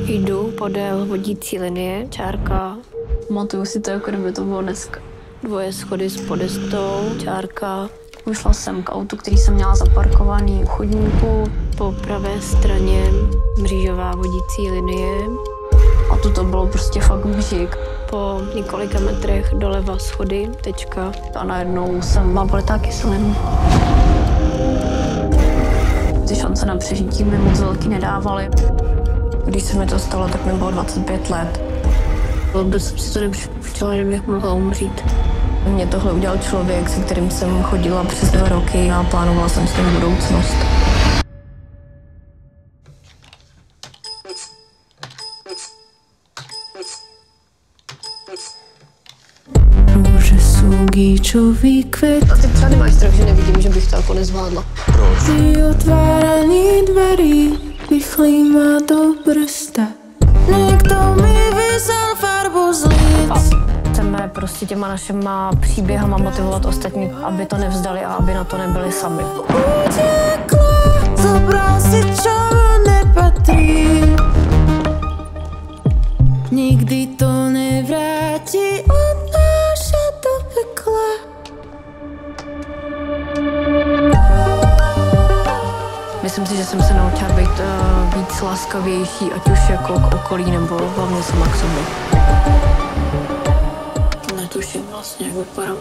Jdu podél vodící linie, čárka. Pamatuju si to, jako kdyby to bylo dneska. 2 schody s podestou, čárka. Vyšla jsem k autu, který jsem měla zaparkovaný u chodníku. Po pravé straně mřížová vodící linie. A tu to bylo prostě fakt bžik. Po několika metrech doleva schody, tečka. A najednou jsem mám politá kyselinu. Ty šance na přežití mi moc velký nedávaly. Když se mi to stalo, tak mi bylo 25 let. Vůbec jsem si to nepřipuštěla, že bych mohla umřít. Mě tohle udělal člověk, se kterým jsem chodila přes 2 roky a plánovala jsem s ním budoucnost. Růže jsou gíčový květ. A ty třeba nemáš strach, že nevidím, že bych to jako nezvládla. Proč? Ty otváraný dverí rychlý má do brsta. Někdo mi vyzal farbu z líc. Chceme prostě těma našima příběhama motivovat ostatní, aby to nevzdali a aby na to nebyli sami. Utěkla, zabral si, čo nepatří. Nikdy to nevrátí, odnáša do pekla. Myslím si, že jsem se naučila být víc laskavější, ať už jako k okolí, nebo hlavně sama k sobě. Netuším vlastně, jak vypadám.